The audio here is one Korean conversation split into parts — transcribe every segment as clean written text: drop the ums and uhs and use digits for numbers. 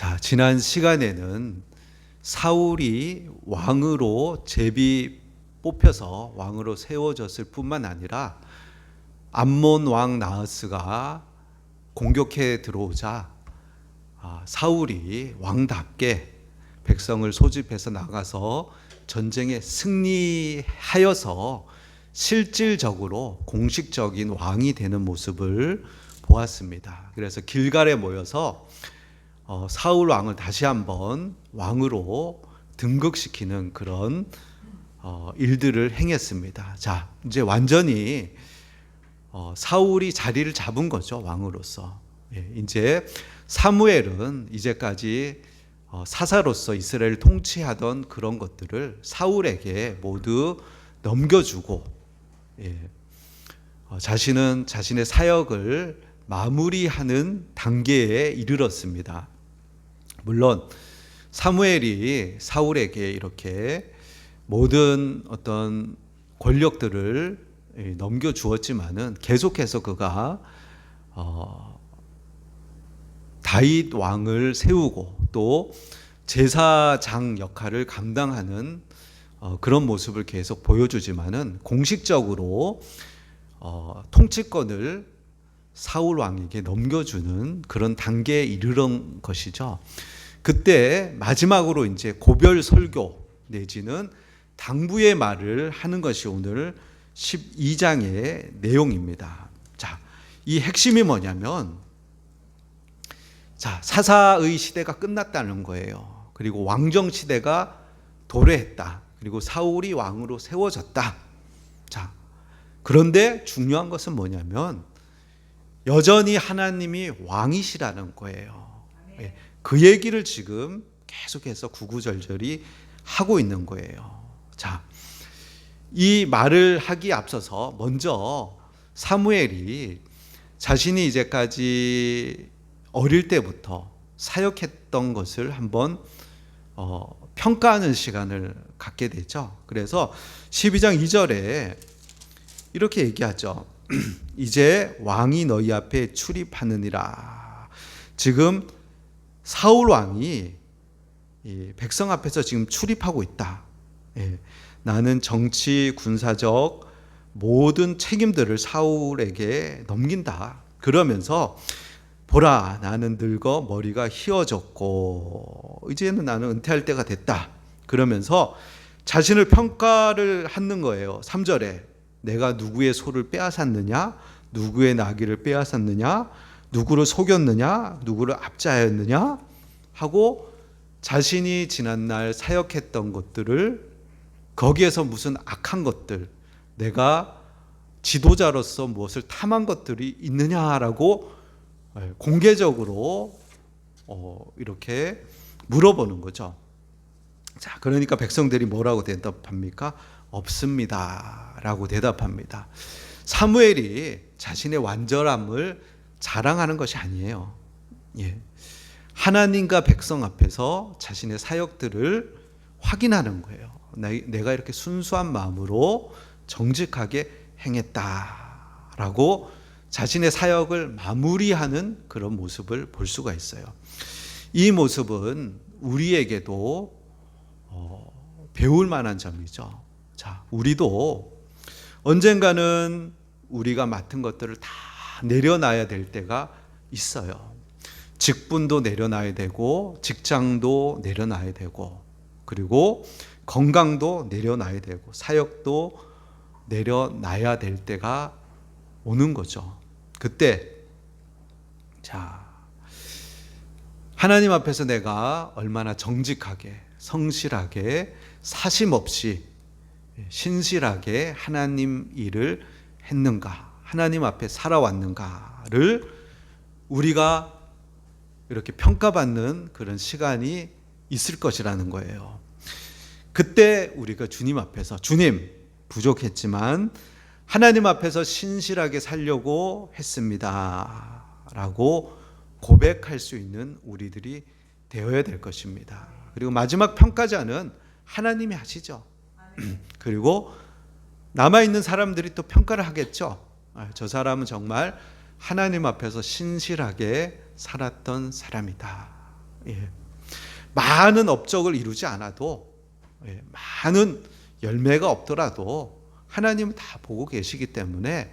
자, 지난 시간에는 사울이 왕으로 제비 뽑혀서 왕으로 세워졌을 뿐만 아니라 암몬 왕 나하스가 공격해 들어오자 사울이 왕답게 백성을 소집해서 나가서 전쟁에 승리하여서 실질적으로 공식적인 왕이 되는 모습을 보았습니다. 그래서 길갈에 모여서 사울 왕을 다시 한번 왕으로 등극시키는 그런 일들을 행했습니다. 자, 이제 완전히 사울이 자리를 잡은 거죠, 왕으로서. 이제 사무엘은 이제까지 사사로서 이스라엘을 통치하던 그런 것들을 사울에게 모두 넘겨주고, 자신은 자신의 사역을 마무리하는 단계에 이르렀습니다. 물론 사무엘이 사울에게 이렇게 모든 어떤 권력들을 넘겨주었지만은 계속해서 그가 다윗 왕을 세우고 또 제사장 역할을 감당하는 그런 모습을 계속 보여주지만은 공식적으로 통치권을 사울 왕에게 넘겨주는 그런 단계에 이르는 것이죠. 그때 마지막으로 이제 고별 설교 내지는 당부의 말을 하는 것이 오늘 12장의 내용입니다. 자, 이 핵심이 뭐냐면, 자, 사사의 시대가 끝났다는 거예요. 그리고 왕정 시대가 도래했다. 그리고 사울이 왕으로 세워졌다. 자, 그런데 중요한 것은 뭐냐면 여전히 하나님이 왕이시라는 거예요. 그 얘기를 지금 계속해서 구구절절히 하고 있는 거예요. 자, 이 말을 하기에 앞서서 먼저 사무엘이 자신이 이제까지 어릴 때부터 사역했던 것을 한번 평가하는 시간을 갖게 되죠. 그래서 12장 2절에 이렇게 얘기하죠. 이제 왕이 너희 앞에 출입하느니라. 지금 사울 왕이 백성 앞에서 지금 출입하고 있다. 나는 정치, 군사적 모든 책임들을 사울에게 넘긴다. 그러면서 보라, 나는 늙어 머리가 휘어졌고 이제는 나는 은퇴할 때가 됐다. 그러면서 자신을 평가를 하는 거예요. 3절에 내가 누구의 소를 빼앗았느냐, 누구의 나귀를 빼앗았느냐, 누구를 속였느냐, 누구를 압제하였느냐 하고 자신이 지난날 사역했던 것들을, 거기에서 무슨 악한 것들, 내가 지도자로서 무엇을 탐한 것들이 있느냐라고 공개적으로 이렇게 물어보는 거죠. 자, 그러니까 백성들이 뭐라고 대답합니까? 없습니다 라고 대답합니다. 사무엘이 자신의 완전함을 자랑하는 것이 아니에요. 하나님과 백성 앞에서 자신의 사역들을 확인하는 거예요. 내가 이렇게 순수한 마음으로 정직하게 행했다라고 자신의 사역을 마무리하는 그런 모습을 볼 수가 있어요. 이 모습은 우리에게도 배울 만한 점이죠. 자, 우리도 언젠가는 우리가 맡은 것들을 다 내려놔야 될 때가 있어요. 직분도 내려놔야 되고, 직장도 내려놔야 되고, 그리고 건강도 내려놔야 되고, 사역도 내려놔야 될 때가 오는 거죠. 그때, 자, 하나님 앞에서 내가 얼마나 정직하게, 성실하게, 사심 없이 신실하게 하나님 일을 했는가, 하나님 앞에 살아왔는가를 우리가 이렇게 평가받는 그런 시간이 있을 것이라는 거예요. 그때 우리가 주님 앞에서, 주님, 부족했지만 하나님 앞에서 신실하게 살려고 했습니다 라고 고백할 수 있는 우리들이 되어야 될 것입니다. 그리고 마지막 평가자는 하나님이 하시죠. 그리고 남아있는 사람들이 또 평가를 하겠죠. 저 사람은 정말 하나님 앞에서 신실하게 살았던 사람이다 예. 많은 업적을 이루지 않아도, 예, 많은 열매가 없더라도 하나님은 다 보고 계시기 때문에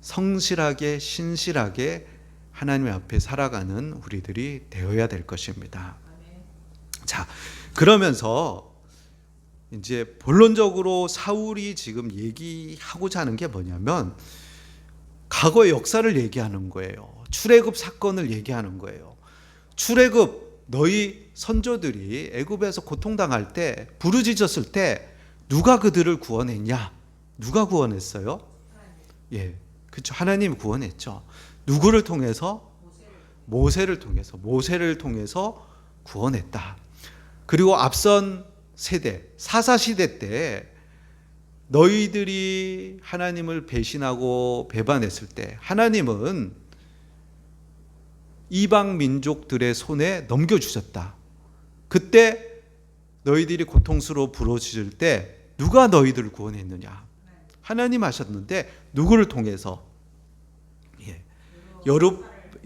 성실하게 신실하게 하나님 앞에 살아가는 우리들이 되어야 될 것입니다. 자, 그러면서 이제 본론적으로 사울이 지금 얘기하고자 하는 게 뭐냐면 과거의 역사를 얘기하는 거예요. 출애굽 사건을 얘기하는 거예요. 출애굽, 너희 선조들이 애굽에서 고통당할 때, 부르짖었을 때 누가 그들을 구원했냐? 누가 구원했어요? 예, 그렇죠. 하나님이 구원했죠. 누구를 통해서? 모세를 통해서 구원했다. 그리고 앞선 세대, 사사시대 때 너희들이 하나님을 배신하고 배반했을 때 하나님은 이방 민족들의 손에 넘겨주셨다. 그때 너희들이 고통스러워 부르짖을 때 누가 너희들을 구원했느냐? 하나님 하셨는데 누구를 통해서?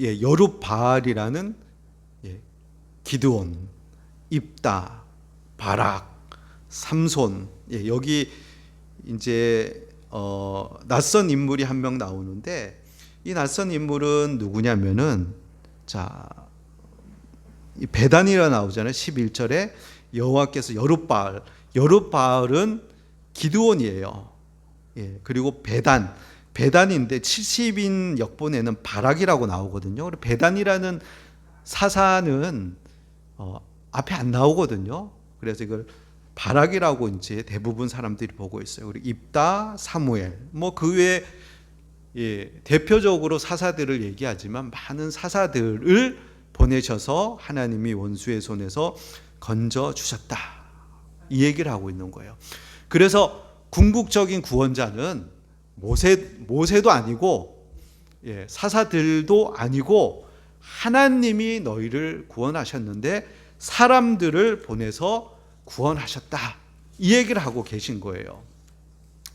여룹바알이라는 기드온, 입다, 바락, 삼손, 여기 이제 낯선 인물이 한 명 나오는데 이 낯선 인물은 누구냐면은 자, 이 베단이라 나오잖아요. 11절에 여호와께서 여룹바알은 기드온이에요. 예, 그리고 베단인데 70인 역본에는 바락이라고 나오거든요. 베단이라는 사사는 앞에 안 나오거든요. 그래서 이걸 바락이라고 이제 대부분 사람들이 보고 있어요. 그리고 입다, 사무엘, 뭐 그 외에 대표적으로 사사들을 얘기하지만 많은 사사들을 보내셔서 하나님이 원수의 손에서 건져 주셨다. 이 얘기를 하고 있는 거예요. 그래서 궁극적인 구원자는 모세도 아니고 사사들도 아니고 하나님이 너희를 구원하셨는데 사람들을 보내서 구원하셨다. 이 얘기를 하고 계신 거예요.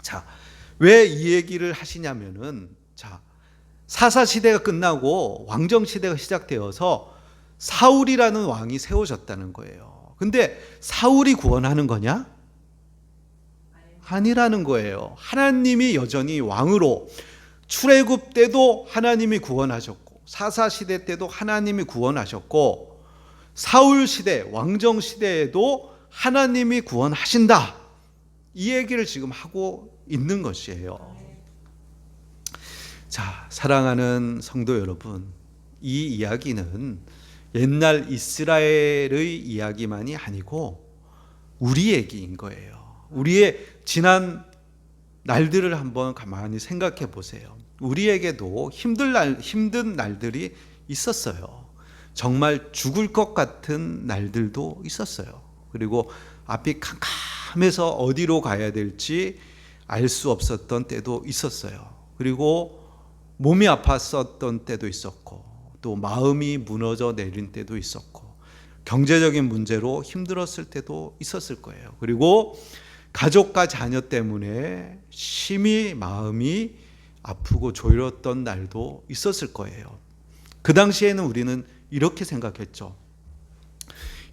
자, 왜 이 얘기를 하시냐면은 자, 사사 시대가 끝나고 왕정 시대가 시작되어서 사울이라는 왕이 세워졌다는 거예요. 근데 사울이 구원하는 거냐? 아니라는 거예요. 하나님이 여전히 왕으로 출애굽 때도 하나님이 구원하셨고 사사 시대 때도 하나님이 구원하셨고 사울 시대 왕정 시대에도 하나님이 구원하신다. 이 얘기를 지금 하고 있는 것이에요. 자, 사랑하는 성도 여러분, 이 이야기는 옛날 이스라엘의 이야기만이 아니고 우리 얘기인 거예요. 우리의 지난 날들을 한번 가만히 생각해 보세요. 우리에게도 힘든 날들이 있었어요. 정말 죽을 것 같은 날들도 있었어요. 그리고 앞이 캄캄해서 어디로 가야 될지 알 수 없었던 때도 있었어요. 그리고 몸이 아팠었던 때도 있었고 또 마음이 무너져 내린 때도 있었고 경제적인 문제로 힘들었을 때도 있었을 거예요. 그리고 가족과 자녀 때문에 심히 마음이 아프고 졸였던 날도 있었을 거예요. 그 당시에는 우리는 이렇게 생각했죠.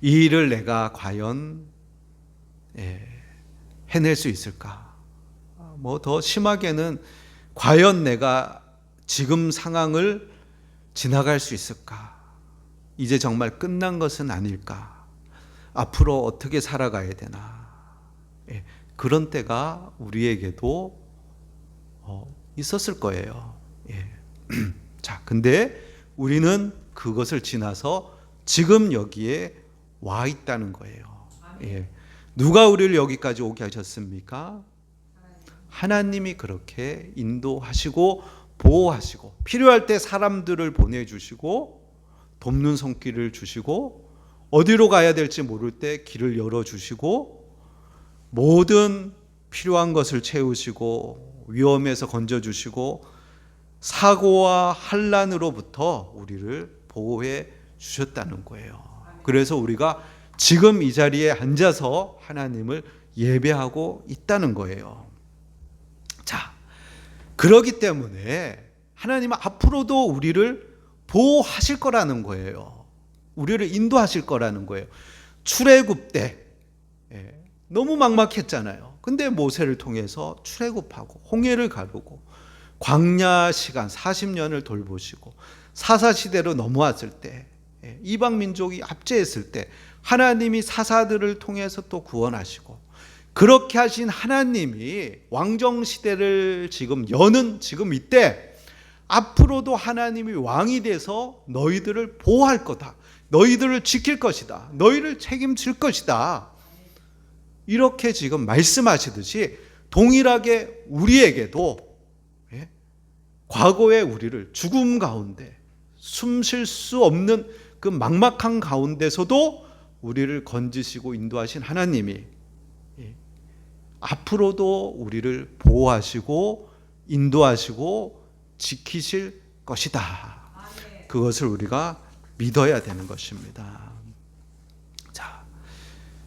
이 일을 내가 과연 해낼 수 있을까? 뭐 더 심하게는 과연 내가 지금 상황을 지나갈 수 있을까? 이제 정말 끝난 것은 아닐까? 앞으로 어떻게 살아가야 되나? 그런 때가 우리에게도 있었을 거예요. 자, 근데 우리는 그것을 지나서 지금 여기에 와 있다는 거예요. 누가 우리를 여기까지 오게 하셨습니까? 하나님이 그렇게 인도하시고 보호하시고 필요할 때 사람들을 보내주시고 돕는 손길을 주시고 어디로 가야 될지 모를 때 길을 열어주시고 모든 필요한 것을 채우시고 위험에서 건져주시고 사고와 환난으로부터 우리를 보호해 주셨다는 거예요. 그래서 우리가 지금 이 자리에 앉아서 하나님을 예배하고 있다는 거예요. 자, 그러기 때문에 하나님은 앞으로도 우리를 보호하실 거라는 거예요. 우리를 인도하실 거라는 거예요. 출애굽 때 너무 막막했잖아요. 근데 모세를 통해서 출애굽하고 홍해를 가르고 광야 시간 40년을 돌보시고 사사시대로 넘어왔을 때, 이방 민족이 압제했을 때 하나님이 사사들을 통해서 또 구원하시고, 그렇게 하신 하나님이 왕정시대를 지금 여는 지금 이때 앞으로도 하나님이 왕이 돼서 너희들을 보호할 거다, 너희들을 지킬 것이다, 너희를 책임질 것이다, 이렇게 지금 말씀하시듯이 동일하게 우리에게도 과거의 우리를 죽음 가운데 숨 쉴 수 없는 그 막막한 가운데서도 우리를 건지시고 인도하신 하나님이 앞으로도 우리를 보호하시고 인도하시고 지키실 것이다. 그것을 우리가 믿어야 되는 것입니다. 자,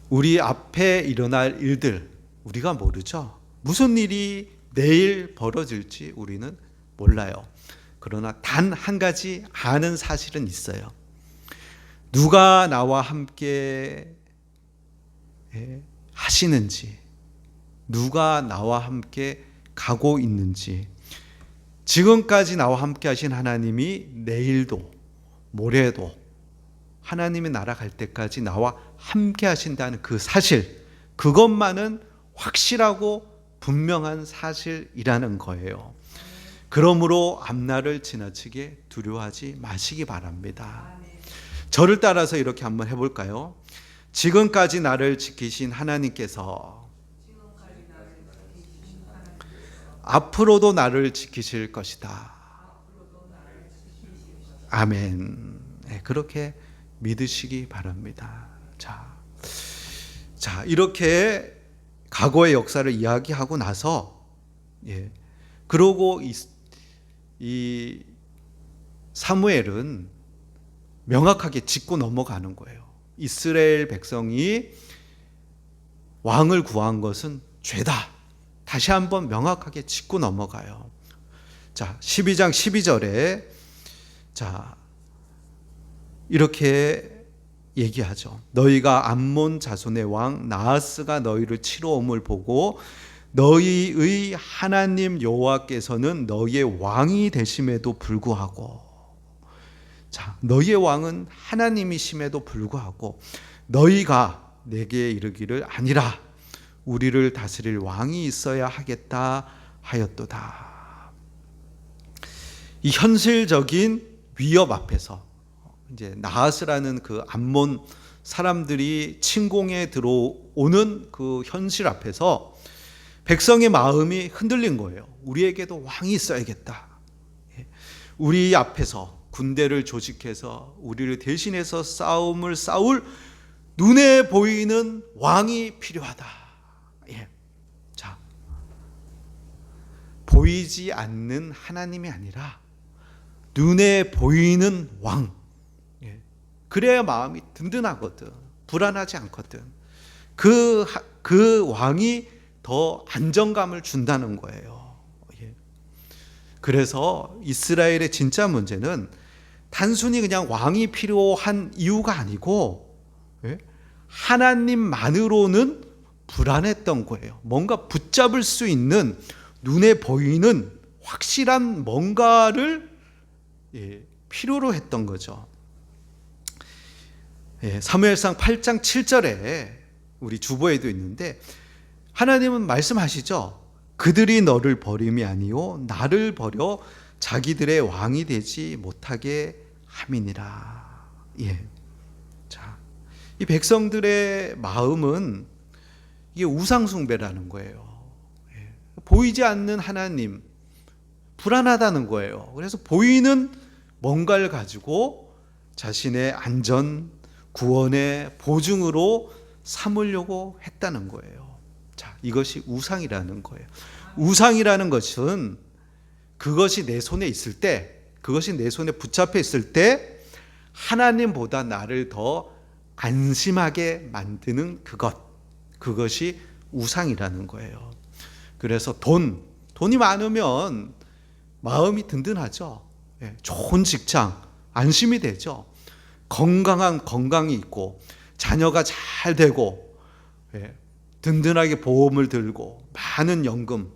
우리 앞에 일어날 일들 우리가 모르죠. 무슨 일이 내일 벌어질지 우리는 몰라요. 그러나 단 한 가지 아는 사실은 있어요. 누가 나와 함께 하시는지, 누가 나와 함께 가고 있는지, 지금까지 나와 함께 하신 하나님이 내일도 모레도 하나님의 나라 갈 때까지 나와 함께 하신다는 그 사실, 그것만은 확실하고 분명한 사실이라는 거예요. 그러므로 앞날을 지나치게 두려워하지 마시기 바랍니다. 저를 따라서 이렇게 한번 해볼까요? 지금까지 나를 지키신 하나님께서 앞으로도 나를 지키실 것이다. 아멘. 네, 그렇게 믿으시기 바랍니다. 자, 이렇게 과거의 역사를 이야기하고 나서, 그러고 이 사무엘은 명확하게 짚고 넘어가는 거예요. 이스라엘 백성이 왕을 구한 것은 죄다. 다시 한번 명확하게 짚고 넘어가요. 자, 12장 12절에 이렇게 얘기하죠. 너희가 암몬 자손의 왕 나하스가 너희를 치러 om을 보고 너희의 하나님 여호와께서는 너희의 왕이 되심에도 불구하고, 너희의 왕은 하나님이심에도 불구하고 너희가 내게 이르기를 아니라 우리를 다스릴 왕이 있어야 하겠다 하였도다. 이 현실적인 위협 앞에서 이제 나하스라는 그 암몬 사람들이 침공에 들어오는 그 현실 앞에서 백성의 마음이 흔들린 거예요. 우리에게도 왕이 있어야겠다. 우리 앞에서 군대를 조직해서 우리를 대신해서 싸움을 싸울 눈에 보이는 왕이 필요하다. 자, 보이지 않는 하나님이 아니라 눈에 보이는 왕. 그래야 마음이 든든하거든. 불안하지 않거든. 그 왕이 더 안정감을 준다는 거예요. 그래서 이스라엘의 진짜 문제는 단순히 그냥 왕이 필요한 이유가 아니고 하나님만으로는 불안했던 거예요. 뭔가 붙잡을 수 있는 눈에 보이는 확실한 뭔가를 필요로 했던 거죠. 사무엘상 8장 7절에 우리 주보에도 있는데 하나님은 말씀하시죠. 그들이 너를 버림이 아니요 나를 버려 자기들의 왕이 되지 못하게 함이니라. 자, 이 백성들의 마음은 이게 우상숭배라는 거예요. 보이지 않는 하나님, 불안하다는 거예요. 그래서 보이는 뭔가를 가지고 자신의 안전, 구원의 보증으로 삼으려고 했다는 거예요. 자, 이것이 우상이라는 거예요. 우상이라는 것은 그것이 내 손에 있을 때, 그것이 내 손에 붙잡혀 있을 때 하나님보다 나를 더 안심하게 만드는 그것이 우상이라는 거예요. 그래서 돈이 많으면 마음이 든든하죠. 좋은 직장, 안심이 되죠. 건강한 건강이 있고 자녀가 잘 되고 든든하게 보험을 들고 많은 연금,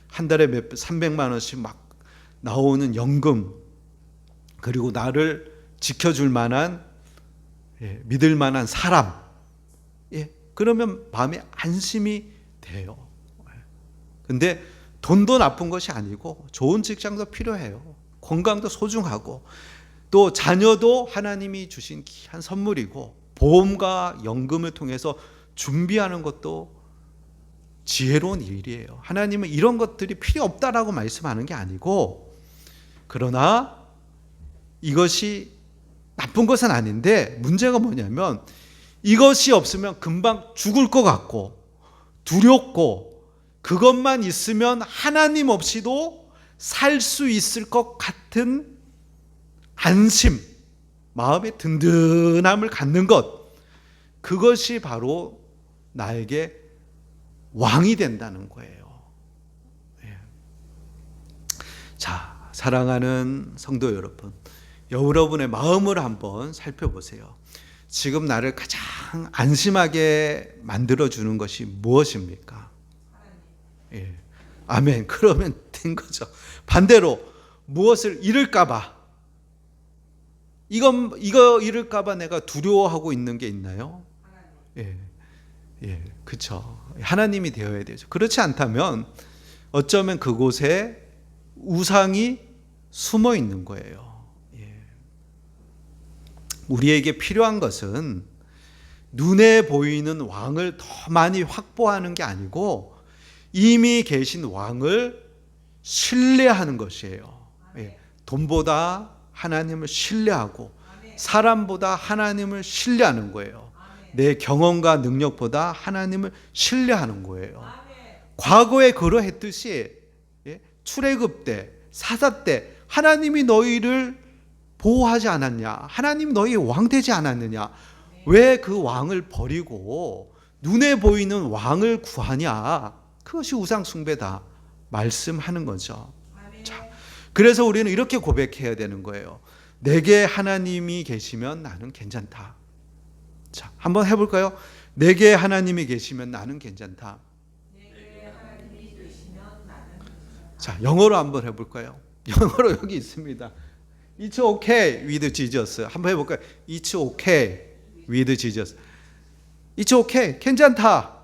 한 달에 300만 원씩 막 나오는 연금, 그리고 나를 지켜줄 만한 믿을 만한 사람, 그러면 마음에 안심이 돼요. 근데 돈도 나쁜 것이 아니고 좋은 직장도 필요해요. 건강도 소중하고 또 자녀도 하나님이 주신 귀한 선물이고 보험과 연금을 통해서 준비하는 것도 지혜로운 일이에요. 하나님은 이런 것들이 필요 없다라고 말씀하는 게 아니고, 그러나 이것이 나쁜 것은 아닌데 문제가 뭐냐면 이것이 없으면 금방 죽을 것 같고 두렵고 그것만 있으면 하나님 없이도 살 수 있을 것 같은 안심, 마음의 든든함을 갖는 것, 그것이 바로 나에게 왕이 된다는 거예요. 자, 사랑하는 성도 여러분, 여러분의 마음을 한번 살펴보세요. 지금 나를 가장 안심하게 만들어주는 것이 무엇입니까? 아멘. 그러면 된 거죠. 반대로 무엇을 잃을까봐, 이거 잃을까봐 내가 두려워하고 있는 게 있나요? 그렇죠. 하나님이 되어야 되죠. 그렇지 않다면 어쩌면 그곳에 우상이 숨어 있는 거예요. 우리에게 필요한 것은 눈에 보이는 왕을 더 많이 확보하는 게 아니고 이미 계신 왕을 신뢰하는 것이에요. 돈보다 하나님을 신뢰하고 사람보다 하나님을 신뢰하는 거예요. 내 경험과 능력보다 하나님을 신뢰하는 거예요. 과거에 그러했듯이 출애굽 때, 사사 때 하나님이 너희를 보호하지 않았냐? 하나님 너희 왕 되지 않았느냐? 왜 그 왕을 버리고 눈에 보이는 왕을 구하냐? 그것이 우상 숭배다 말씀하는 거죠. 자, 그래서 우리는 이렇게 고백해야 되는 거예요. 내게 하나님이 계시면 나는 괜찮다. 자, 한번 해볼까요? 내게 하나님이 계시면 나는 괜찮다. 자, 영어로 한번 해볼까요? 영어로 여기 있습니다. It's okay with Jesus. 한번 해볼까요? It's okay with Jesus. It's okay. 괜찮다.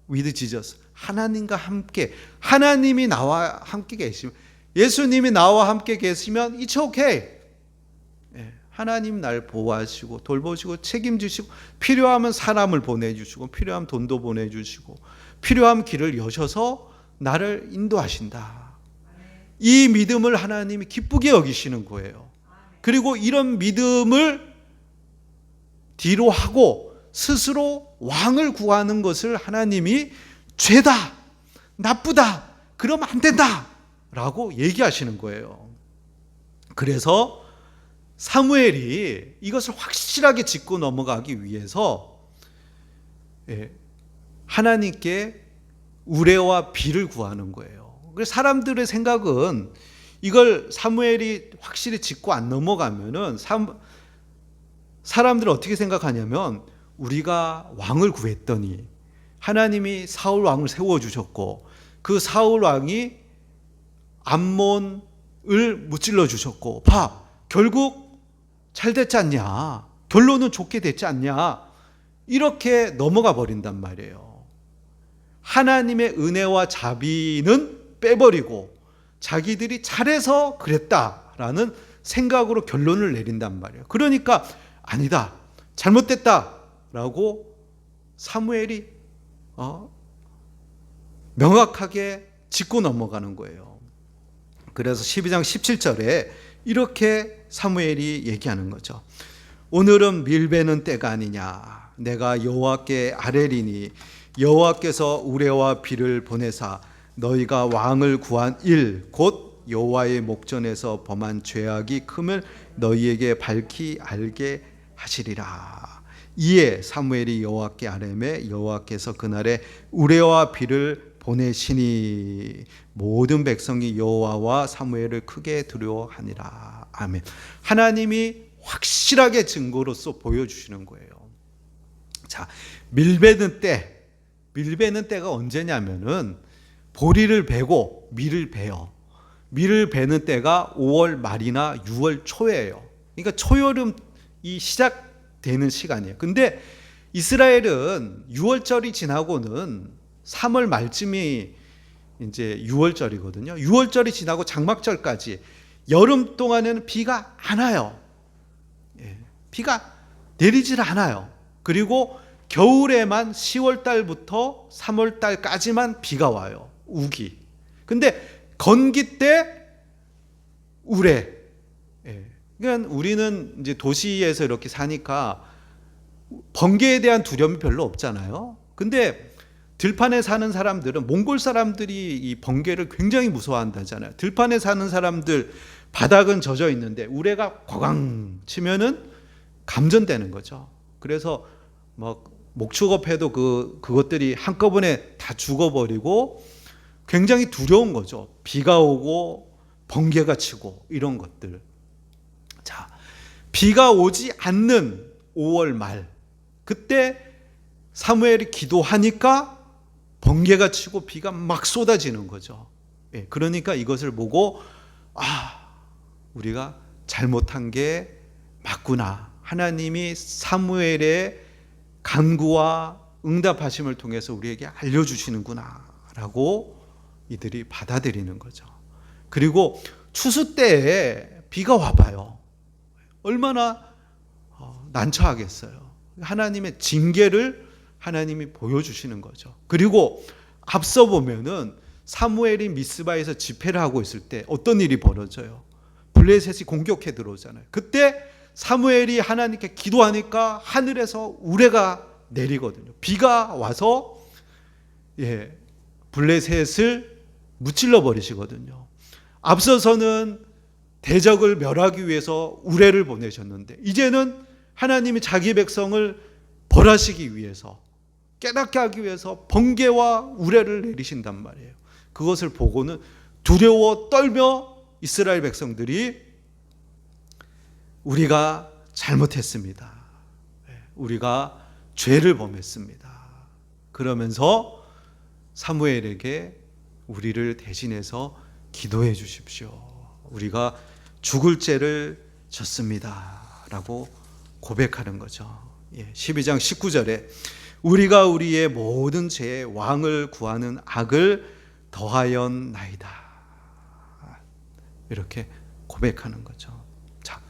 with Jesus. 하나님과 함께, 하나님이 나와 함께 계시면, 예수님이 나와 함께 계시면 It's okay. 하나님 날 보호하시고 돌보시고 책임지시고 필요하면 사람을 보내주시고 필요하면 돈도 보내주시고 필요한 길을 여셔서 나를 인도하신다. 이 믿음을 하나님이 기쁘게 여기시는 거예요. 그리고 이런 믿음을 뒤로 하고 스스로 왕을 구하는 것을 하나님이 죄다, 나쁘다, 그러면 안 된다 라고 얘기하시는 거예요. 그래서 사무엘이 이것을 확실하게 짚고 넘어가기 위해서 하나님께 우레와 비를 구하는 거예요. 그래서 사람들의 생각은 이걸 사무엘이 확실히 짚고 안 넘어가면은 사람들은 어떻게 생각하냐면 우리가 왕을 구했더니 하나님이 사울 왕을 세워주셨고 그 사울 왕이 암몬을 무찔러 주셨고 봐, 결국 잘 됐지 않냐, 결론은 좋게 됐지 않냐, 이렇게 넘어가 버린단 말이에요. 하나님의 은혜와 자비는 빼버리고 자기들이 잘해서 그랬다라는 생각으로 결론을 내린단 말이에요. 그러니까 아니다, 잘못됐다라고 사무엘이 명확하게 짚고 넘어가는 거예요. 그래서 12장 17절에 이렇게 사무엘이 얘기하는 거죠. 오늘은 밀베는 때가 아니냐, 내가 여호와께 아뢰리니 여호와께서 우레와 비를 보내사 너희가 왕을 구한 일 곧 여호와의 목전에서 범한 죄악이 큼을 너희에게 밝히 알게 하시리라. 이에 사무엘이 여호와께 아뢰매 여호와께서 그날에 우레와 비를 보내시니 모든 백성이 여호와와 사무엘을 크게 두려워하니라. 아멘. 하나님이 확실하게 증거로서 보여주시는 거예요. 자, 밀베는 때가 언제냐면은 보리를 베고 밀을 베요. 밀을 베는 때가 5월 말이나 6월 초예요. 그러니까 초여름이 시작되는 시간이에요. 근데 이스라엘은 6월절이 지나고는 3월 말쯤이 이제 6월절이거든요. 6월절이 지나고 장막절까지 여름 동안에는 비가 안 와요. 비가 내리질 않아요. 그리고 겨울에만 10월 달부터 3월 달까지만 비가 와요. 우기. 근데 건기 때 우레. 그러니까 우리는 이제 도시에서 이렇게 사니까 번개에 대한 두려움이 별로 없잖아요. 근데 들판에 사는 사람들은, 몽골 사람들이 이 번개를 굉장히 무서워한다잖아요. 들판에 사는 사람들 바닥은 젖어 있는데 우레가 과광 치면은 감전되는 거죠. 그래서 뭐 목축업해도 그것들이 한꺼번에 다 죽어버리고 굉장히 두려운 거죠. 비가 오고 번개가 치고 이런 것들. 자, 비가 오지 않는 5월 말, 그때 사무엘이 기도하니까 번개가 치고 비가 막 쏟아지는 거죠. 그러니까 이것을 보고 우리가 잘못한 게 맞구나. 하나님이 사무엘의 간구와 응답하심을 통해서 우리에게 알려주시는구나 라고 이들이 받아들이는 거죠. 그리고 추수 때에 비가 와봐요. 얼마나 난처하겠어요. 하나님의 징계를 하나님이 보여주시는 거죠. 그리고 앞서 보면은 사무엘이 미스바에서 집회를 하고 있을 때 어떤 일이 벌어져요? 블레셋이 공격해 들어오잖아요. 그때 사무엘이 하나님께 기도하니까 하늘에서 우레가 내리거든요. 비가 와서 블레셋을 무찔러 버리시거든요. 앞서서는 대적을 멸하기 위해서 우레를 보내셨는데 이제는 하나님이 자기 백성을 벌하시기 위해서, 깨닫게 하기 위해서 번개와 우레를 내리신단 말이에요. 그것을 보고는 두려워 떨며 이스라엘 백성들이 우리가 잘못했습니다. 우리가 죄를 범했습니다. 그러면서 사무엘에게 우리를 대신해서 기도해 주십시오. 우리가 죽을 죄를 졌습니다. 라고 고백하는 거죠. 12장 19절에 우리가 우리의 모든 죄에 왕을 구하는 악을 더하였나이다. 이렇게 고백하는 거죠. 자,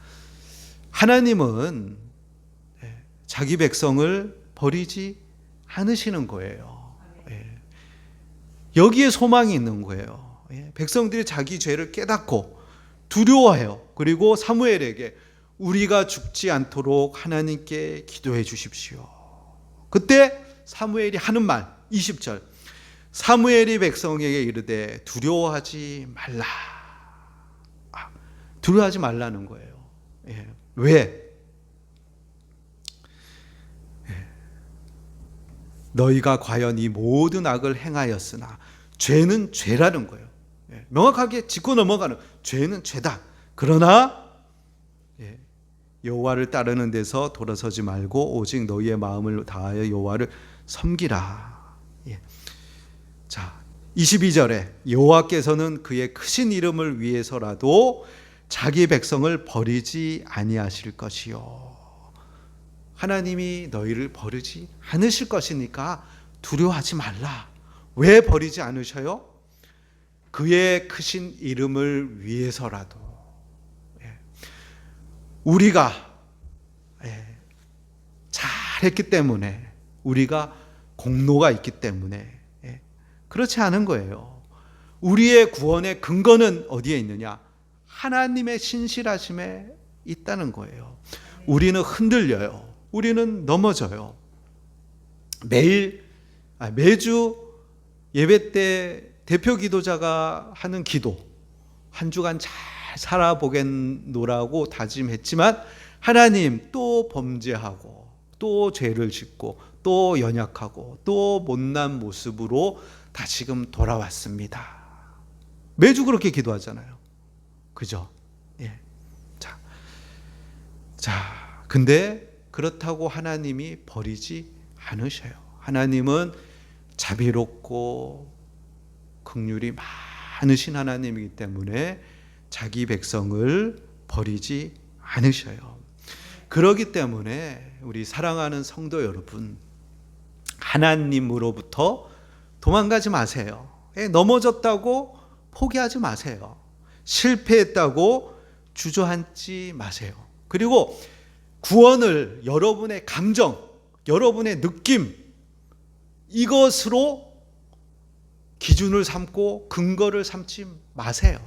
하나님은 자기 백성을 버리지 않으시는 거예요. 여기에 소망이 있는 거예요. 백성들이 자기 죄를 깨닫고 두려워해요. 그리고 사무엘에게 우리가 죽지 않도록 하나님께 기도해 주십시오. 그때 사무엘이 하는 말 20절, 사무엘이 백성에게 이르되 두려워하지 말라. 두려워하지 말라는 거예요. 왜? 너희가 과연 이 모든 악을 행하였으나 죄는 죄라는 거예요. 명확하게 짚고 넘어가는, 죄는 죄다. 그러나 여호와를 따르는 데서 돌아서지 말고 오직 너희의 마음을 다하여 여호와를 섬기라. 자, 22절에 여호와께서는 그의 크신 이름을 위해서라도 자기 백성을 버리지 아니하실 것이요. 하나님이 너희를 버리지 않으실 것이니까 두려워하지 말라. 왜 버리지 않으셔요? 그의 크신 이름을 위해서라도. 우리가 잘했기 때문에, 우리가 공로가 있기 때문에 그렇지 않은 거예요. 우리의 구원의 근거는 어디에 있느냐? 하나님의 신실하심에 있다는 거예요. 우리는 흔들려요. 우리는 넘어져요. 매주 예배 때 대표 기도자가 하는 기도, 한 주간 잘 살아보겠노라고 다짐했지만 하나님, 또 범죄하고 또 죄를 짓고 또 연약하고 또 못난 모습으로 다시금 돌아왔습니다. 매주 그렇게 기도하잖아요. 그죠? 자, 자, 근데 그렇다고 하나님이 버리지 않으셔요. 하나님은 자비롭고 긍휼이 많으신 하나님이기 때문에 자기 백성을 버리지 않으셔요. 그렇기 때문에 우리 사랑하는 성도 여러분, 하나님으로부터 도망가지 마세요. 넘어졌다고 포기하지 마세요. 실패했다고 주저앉지 마세요. 그리고 구원을 여러분의 감정, 여러분의 느낌, 이것으로 기준을 삼고 근거를 삼지 마세요.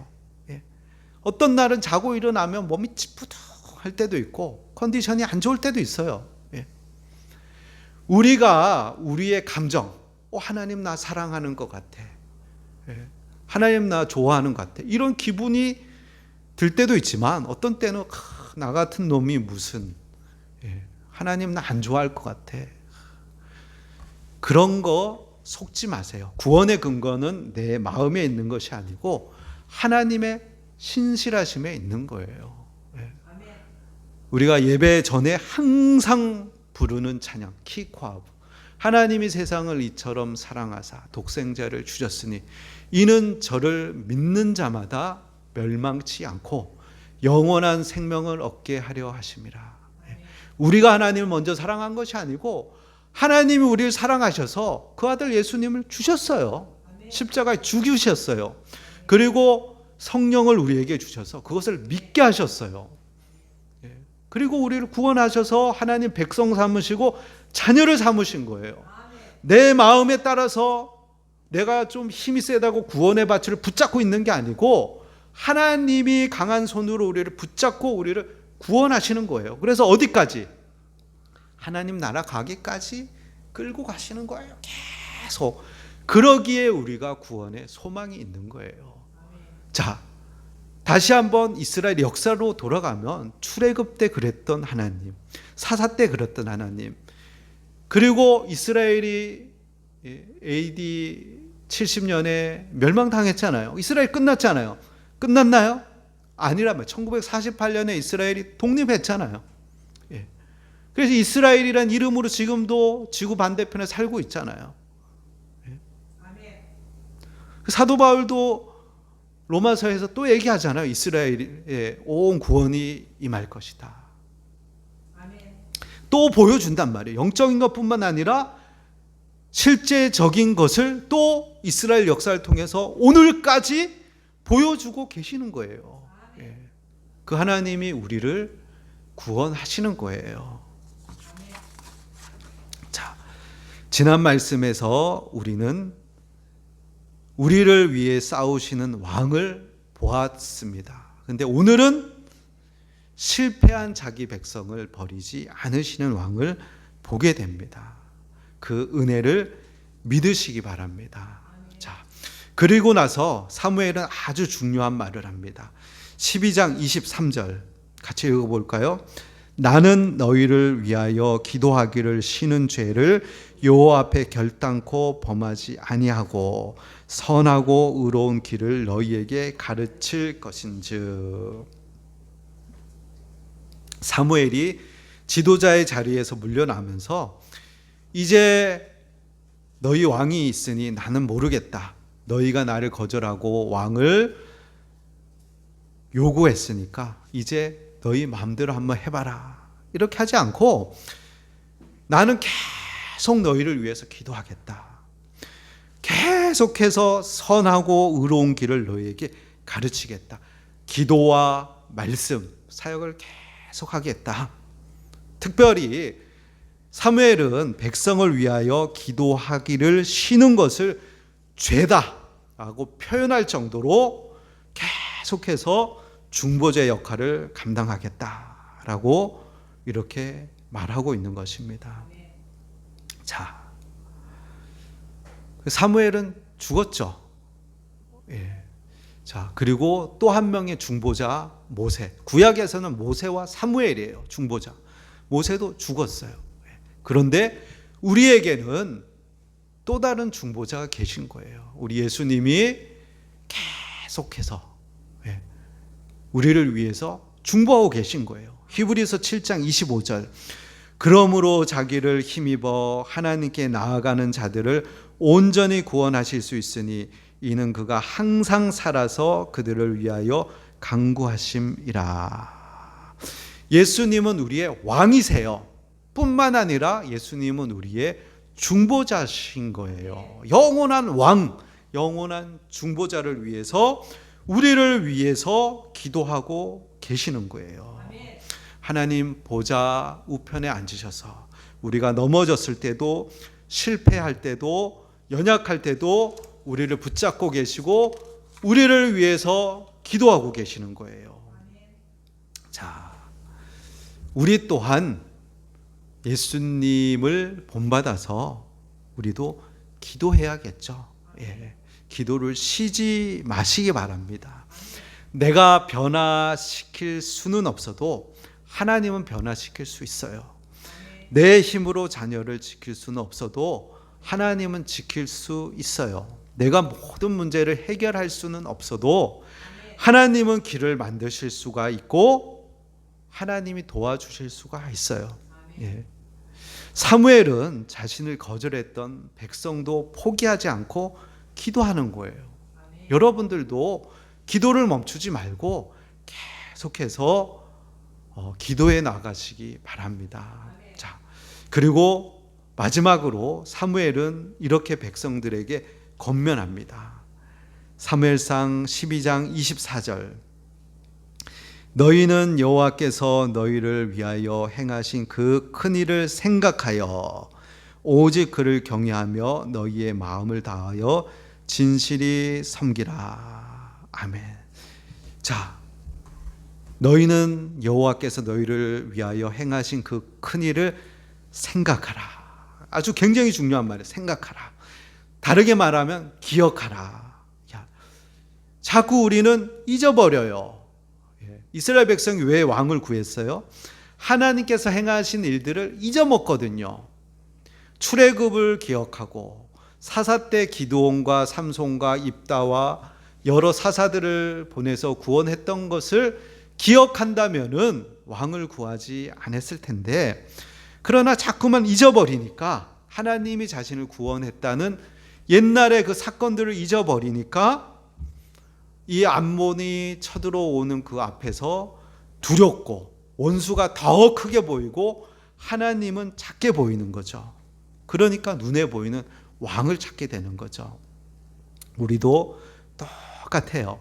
어떤 날은 자고 일어나면 몸이 찌뿌둥할 때도 있고 컨디션이 안 좋을 때도 있어요. 우리가 우리의 감정, 하나님 나 사랑하는 것 같아, 하나님 나 좋아하는 것 같아, 이런 기분이 들 때도 있지만 어떤 때는 나 같은 놈이 무슨 하나님 나 안 좋아할 것 같아, 그런 거 속지 마세요. 구원의 근거는 내 마음에 있는 것이 아니고 하나님의 신실하심에 있는 거예요. 우리가 예배 전에 항상 부르는 찬양 키과브, 하나님이 세상을 이처럼 사랑하사 독생자를 주셨으니 이는 저를 믿는 자마다 멸망치 않고 영원한 생명을 얻게 하려 하심이라. 우리가 하나님을 먼저 사랑한 것이 아니고 하나님이 우리를 사랑하셔서 그 아들 예수님을 주셨어요. 십자가에 죽이셨어요. 그리고 성령을 우리에게 주셔서 그것을 믿게 하셨어요. 그리고 우리를 구원하셔서 하나님 백성 삼으시고 자녀를 삼으신 거예요. 내 마음에 따라서 내가 좀 힘이 세다고 구원의 바치를 붙잡고 있는 게 아니고 하나님이 강한 손으로 우리를 붙잡고 우리를 구원하시는 거예요. 그래서 어디까지? 하나님 나라 가기까지 끌고 가시는 거예요. 계속. 그러기에 우리가 구원의 소망이 있는 거예요. 자, 다시 한번 이스라엘 역사로 돌아가면 출애굽 때 그랬던 하나님, 사사 때 그랬던 하나님, 그리고 이스라엘이 AD 70년에 멸망당했잖아요. 이스라엘 끝났잖아요. 끝났나요? 아니라면 1948년에 이스라엘이 독립했잖아요. 그래서 이스라엘이란 이름으로 지금도 지구 반대편에 살고 있잖아요. 사도 바울도 로마서에서 또 얘기하잖아요. 이스라엘에 온 구원이 임할 것이다. 또 보여준단 말이에요. 영적인 것뿐만 아니라 실제적인 것을 또 이스라엘 역사를 통해서 오늘까지 보여주고 계시는 거예요. 그 하나님이 우리를 구원하시는 거예요. 자, 지난 말씀에서 우리는 우리를 위해 싸우시는 왕을 보았습니다. 그런데 오늘은 실패한 자기 백성을 버리지 않으시는 왕을 보게 됩니다. 그 은혜를 믿으시기 바랍니다. 자, 그리고 나서 사무엘은 아주 중요한 말을 합니다. 12장 23절 같이 읽어볼까요? 나는 너희를 위하여 기도하기를 쉬는 죄를 여호와 앞에 결단코 범하지 아니하고 선하고 의로운 길을 너희에게 가르칠 것인즉. 사무엘이 지도자의 자리에서 물러나면서 이제 너희 왕이 있으니 나는 모르겠다. 너희가 나를 거절하고 왕을 요구했으니까 이제 너희 마음대로 한번 해봐라. 이렇게 하지 않고 나는 계속 너희를 위해서 기도하겠다. 계속해서 선하고 의로운 길을 너희에게 가르치겠다. 기도와 말씀, 사역을 계속하겠다. 특별히 사무엘은 백성을 위하여 기도하기를 쉬는 것을 죄다라고 표현할 정도로 계속해서 중보자의 역할을 감당하겠다라고 이렇게 말하고 있는 것입니다. 자, 사무엘은 죽었죠. 자, 그리고 또 한 명의 중보자 모세. 구약에서는 모세와 사무엘이에요. 중보자. 모세도 죽었어요. 그런데 우리에게는 또 다른 중보자가 계신 거예요. 우리 예수님이 계속해서 우리를 위해서 중보하고 계신 거예요. 히브리서 7장 25절. 그러므로 자기를 힘입어 하나님께 나아가는 자들을 온전히 구원하실 수 있으니 이는 그가 항상 살아서 그들을 위하여 간구하심이라. 예수님은 우리의 왕이세요. 뿐만 아니라 예수님은 우리의 중보자신 거예요. 영원한 왕, 영원한 중보자를 위해서, 우리를 위해서 기도하고 계시는 거예요. 하나님 보좌 우편에 앉으셔서 우리가 넘어졌을 때도, 실패할 때도, 연약할 때도 우리를 붙잡고 계시고 우리를 위해서 기도하고 계시는 거예요. 자, 우리 또한 예수님을 본받아서 우리도 기도해야겠죠. 예, 기도를 쉬지 마시기 바랍니다. 내가 변화시킬 수는 없어도 하나님은 변화시킬 수 있어요. 내 힘으로 자녀를 지킬 수는 없어도 하나님은 지킬 수 있어요. 내가 모든 문제를 해결할 수는 없어도 하나님은 길을 만드실 수가 있고 하나님이 도와주실 수가 있어요. 예. 사무엘은 자신을 거절했던 백성도 포기하지 않고 기도하는 거예요. 여러분들도 기도를 멈추지 말고 계속해서 기도해 나가시기 바랍니다. 자, 그리고 마지막으로 사무엘은 이렇게 백성들에게 권면합니다. 사무엘상 12장 24절. 너희는 여호와께서 너희를 위하여 행하신 그 큰 일을 생각하여 오직 그를 경외하며 너희의 마음을 다하여 진실이 섬기라. 아멘. 자, 너희는 여호와께서 너희를 위하여 행하신 그 큰 일을 생각하라. 아주 굉장히 중요한 말이에요. 생각하라. 다르게 말하면 기억하라. 야, 자꾸 우리는 잊어버려요. 이스라엘 백성이 왜 왕을 구했어요? 하나님께서 행하신 일들을 잊어먹거든요. 출애굽을 기억하고 사사 때 기드온과 삼손과 입다와 여러 사사들을 보내서 구원했던 것을 기억한다면은 왕을 구하지 않았을 텐데, 그러나 자꾸만 잊어버리니까, 하나님이 자신을 구원했다는 옛날의 그 사건들을 잊어버리니까 이 암몬이 쳐들어오는 그 앞에서 두렵고 원수가 더 크게 보이고 하나님은 작게 보이는 거죠. 그러니까 눈에 보이는 왕을 찾게 되는 거죠. 우리도 똑같아요.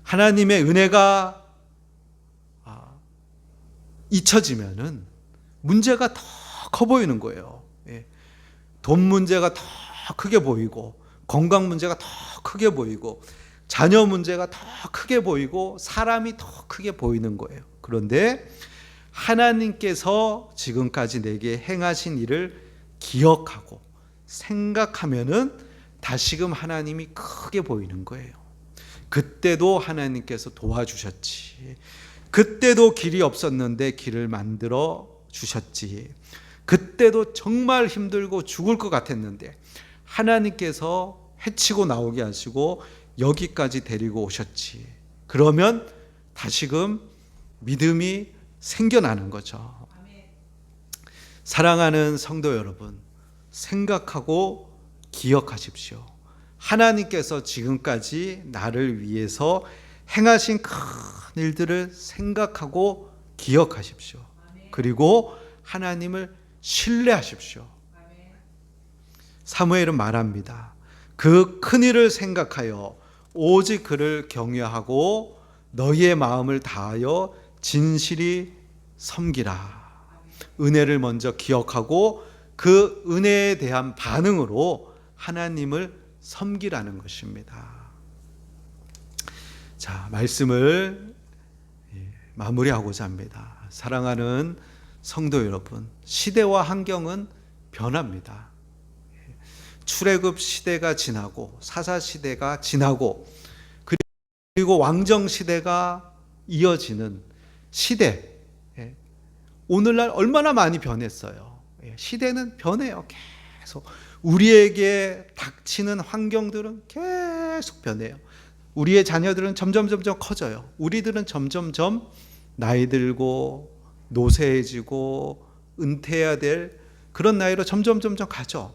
하나님의 은혜가 잊혀지면은 문제가 더 커 보이는 거예요. 돈 문제가 더 크게 보이고, 건강 문제가 더 크게 보이고, 자녀 문제가 더 크게 보이고, 사람이 더 크게 보이는 거예요. 그런데 하나님께서 지금까지 내게 행하신 일을 기억하고 생각하면은 다시금 하나님이 크게 보이는 거예요. 그때도 하나님께서 도와주셨지. 그때도 길이 없었는데 길을 만들어 주셨지. 그때도 정말 힘들고 죽을 것 같았는데 하나님께서 해치고 나오게 하시고 여기까지 데리고 오셨지. 그러면 다시금 믿음이 생겨나는 거죠. 사랑하는 성도 여러분, 생각하고 기억하십시오. 하나님께서 지금까지 나를 위해서 행하신 큰 일들을 생각하고 기억하십시오. 그리고 하나님을 신뢰하십시오. 사무엘은 말합니다. 그 큰 일을 생각하여 오직 그를 경외하고 너희의 마음을 다하여 진실이 섬기라. 은혜를 먼저 기억하고 그 은혜에 대한 반응으로 하나님을 섬기라는 것입니다. 자, 말씀을 마무리하고자 합니다. 사랑하는 성도 여러분, 시대와 환경은 변합니다. 출애굽 시대가 지나고 사사 시대가 지나고 그리고 왕정 시대가 이어지는 시대, 오늘날 얼마나 많이 변했어요. 시대는 변해요. 계속 우리에게 닥치는 환경들은 계속 변해요. 우리의 자녀들은 점점 커져요. 우리들은 점점 나이 들고 노쇠해지고 은퇴해야 될 그런 나이로 점점 가죠.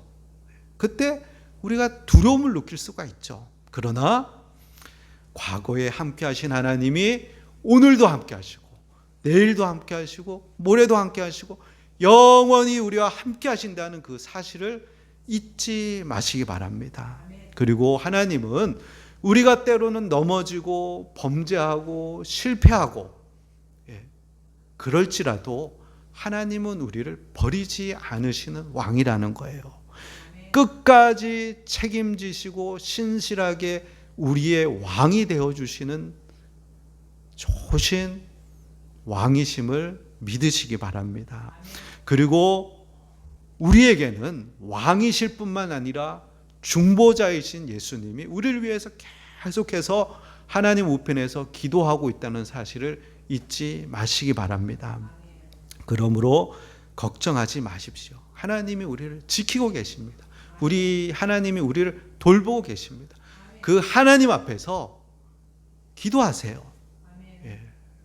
그때 우리가 두려움을 느낄 수가 있죠. 그러나 과거에 함께 하신 하나님이 오늘도 함께 하시고 내일도 함께 하시고 모레도 함께 하시고 영원히 우리와 함께 하신다는 그 사실을 잊지 마시기 바랍니다. 그리고 하나님은 우리가 때로는 넘어지고 범죄하고 실패하고 그럴지라도 하나님은 우리를 버리지 않으시는 왕이라는 거예요. 끝까지 책임지시고 신실하게 우리의 왕이 되어주시는 좋으신 왕이심을 믿으시기 바랍니다. 그리고 우리에게는 왕이실 뿐만 아니라 중보자이신 예수님이 우리를 위해서 계속해서 하나님 우편에서 기도하고 있다는 사실을 잊지 마시기 바랍니다. 그러므로 걱정하지 마십시오. 하나님이 우리를 지키고 계십니다. 우리 하나님이 우리를 돌보고 계십니다. 그 하나님 앞에서 기도하세요.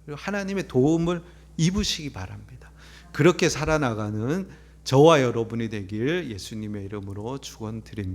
그리고 하나님의 도움을 입으시기 바랍니다. 그렇게 살아나가는 저와 여러분이 되길 예수님의 이름으로 축원드립니다.